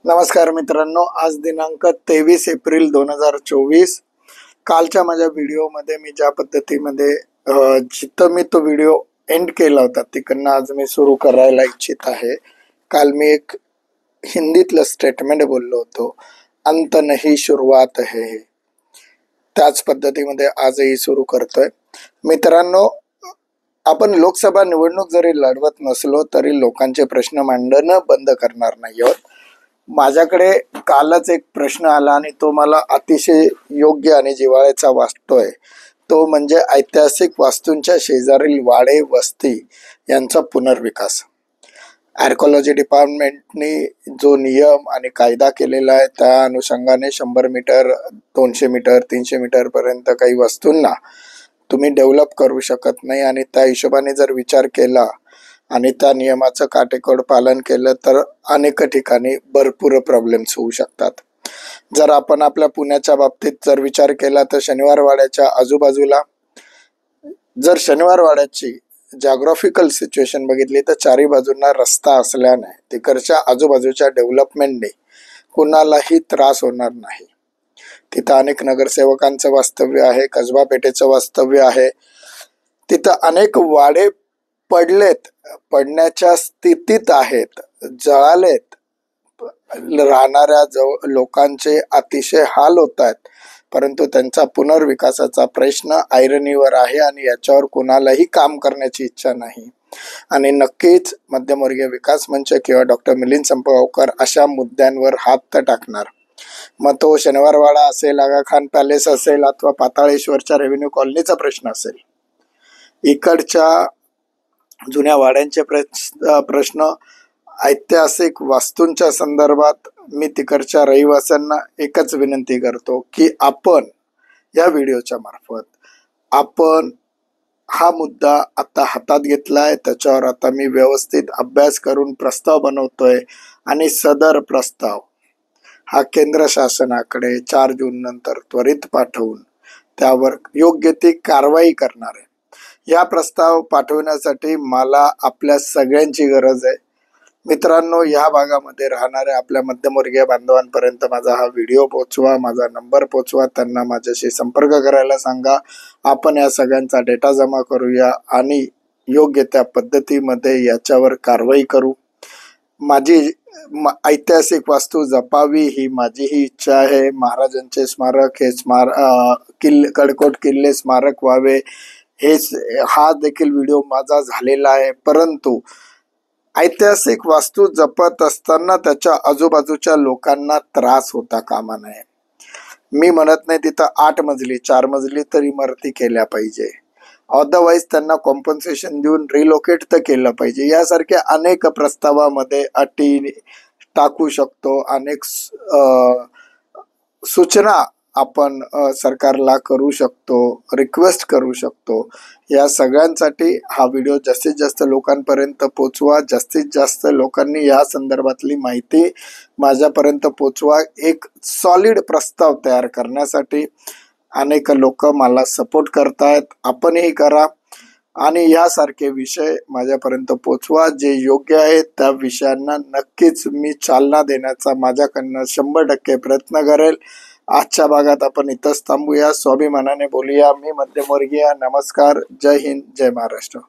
नमस्कार मित्रांनो, आज दिनांक 23 एप्रिल 2024. कालच्या माझ्या व्हिडिओमध्ये मी ज्या पद्धतीमध्ये जिथं मी तो व्हिडिओ एंड केला होता तिकडनं आज मी सुरू करायला इच्छित आहे. काल मी एक हिंदीतलं स्टेटमेंट बोललो होतो, अंत नहीं शुरुआत है. त्याच पद्धतीमध्ये आजही सुरू करतोय. मित्रांनो, आपण लोकसभा निवडणूक जरी लढवत नसलो तरी लोकांचे प्रश्न मांडणं बंद करणार नाही आहोत. माझ्याकडे कालच एक प्रश्न आला आणि तो मला अतिशय योग्य आणि जिव्हाळ्याचा वाटतोय. तो म्हणजे ऐतिहासिक वास्तूंच्या शेजारील वाडे वस्ती यांचा पुनर्विकास. आर्कोलॉजी डिपार्टमेंटने जो नियम आणि कायदा केलेला आहे त्या अनुषंगाने 100 मीटर 200 मीटर 300 मीटर पर्यंत काही वस्तूंना तुम्ही डेव्हलप करू शकत नाही आणि त्या हिशोबाने जर विचार केला आणि त्या नियमाचं काटेकोर पालन केलं तर अनेक ठिकाणी भरपूर प्रॉब्लेम्स होऊ शकतात. जर आपण आपल्या पुण्याच्या बाबतीत जर विचार केला तर शनिवारवाड्याच्या आजूबाजूला जर शनिवारवाड्याची जॉग्राफिकल सिच्युएशन बघितली तर चारी बाजूंना रस्ता असल्याने तिकडच्या आजूबाजूच्या डेव्हलपमेंटने कुणालाही त्रास होणार नाही. तिथं अनेक नगरसेवकांचं वास्तव्य आहे, कसबा पेठेचं वास्तव्य आहे. तिथं अनेक वाडे पडण्याच्या स्थितीत आहेत, जळालेत. राहणाऱ्या लोकांचे अतिशय हाल होत आहेत, परंतु त्यांचा पुनर्विकासाचा प्रश्न ऐरणीवर आहे आणि याच्यावर कुणालाही काम करण्याची इच्छा नाही. आणि नक्कीच मध्यमवर्गीय विकास मंच किंवा डॉक्टर मिलिंद संपगावकर अशा मुद्द्यांवर हात तर टाकणार. मग तो शनिवारवाडा असेल, आगा खान पॅलेस असेल अथवा पाताळेश्वरच्या रेव्हेन्यू कॉलनीचा प्रश्न असेल. इकडच्या जुन्या वाड्यांचे प्रश्न, ऐतिहासिक वास्तूंच्या संदर्भात मी तिकडच्या रहिवाशांना एकच विनंती करतो की आपण या व्हिडिओच्या मार्फत आपण हा मुद्दा आता हातात घेतलाय. त्याच्यावर आता मी व्यवस्थित अभ्यास करून प्रस्ताव बनवतोय आणि सदर प्रस्ताव हा केंद्र शासनाकडे 4 जून नंतर त्वरित पाठवून त्यावर योग्य ती कारवाई करणार आहे. या प्रस्ताव पाठवण्यासाठी मला आपल्या सगळ्यांची गरज आहे. मित्रांनो, या भागामध्ये राहणाऱ्या आपल्या मध्यमवर्गीय बांधवांपर्यंत माझा हा व्हिडिओ पोहोचवा, माझा नंबर पोहोचवा, त्यांना माझ्याशी संपर्क करायला सांगा. आपण या सगळ्यांचा डेटा जमा करूया आणि योग्य त्या पद्धतीमध्ये याच्यावर कारवाई करू. माझी ऐतिहासिक वास्तू जपावी ही माझीही इच्छा आहे. महाराजांचे स्मारक हे कडकोट किल्ले स्मारक व्हावे हा देखील व्हिडिओ माझा झालेला आहे. परंतु ऐतिहासिक वास्तू जपत असताना त्याच्या आजूबाजूच्या लोकांना त्रास होता कामा नये. मी म्हणत नाही तिथं 8 मजली 4 मजली तर इमारती केल्या पाहिजे, अदरवाईज त्यांना कॉम्पन्सेशन देऊन रिलोकेट तर केलं पाहिजे. यासारख्या अनेक प्रस्तावामध्ये अटी टाकू शकतो, अनेक सूचना आपण सरकारला करू शकतो, रिक्वेस्ट करू शकतो. या सगळ्यांसाठी हा व्हिडिओ जास्तीत जास्त लोकांपर्यंत पोचवा. जास्तीत जास्त लोकांनी या संदर्भातली माहिती माझ्यापर्यंत पोचवा. एक सॉलिड प्रस्ताव तयार करण्यासाठी अनेक लोक मला सपोर्ट करतायत. आपणही करा आणि यासारखे विषय माझ्यापर्यंत पोचवा. जे योग्य आहेत त्या विषयांना नक्कीच मी चालना देण्याचा माझ्याकडनं 100% प्रयत्न करेल. आजच्या भागात आपण इथंच थांबूया. स्वाभिमानाने बोलूया. मी मध्यमवर्गीय. नमस्कार. जय हिंद, जय महाराष्ट्र.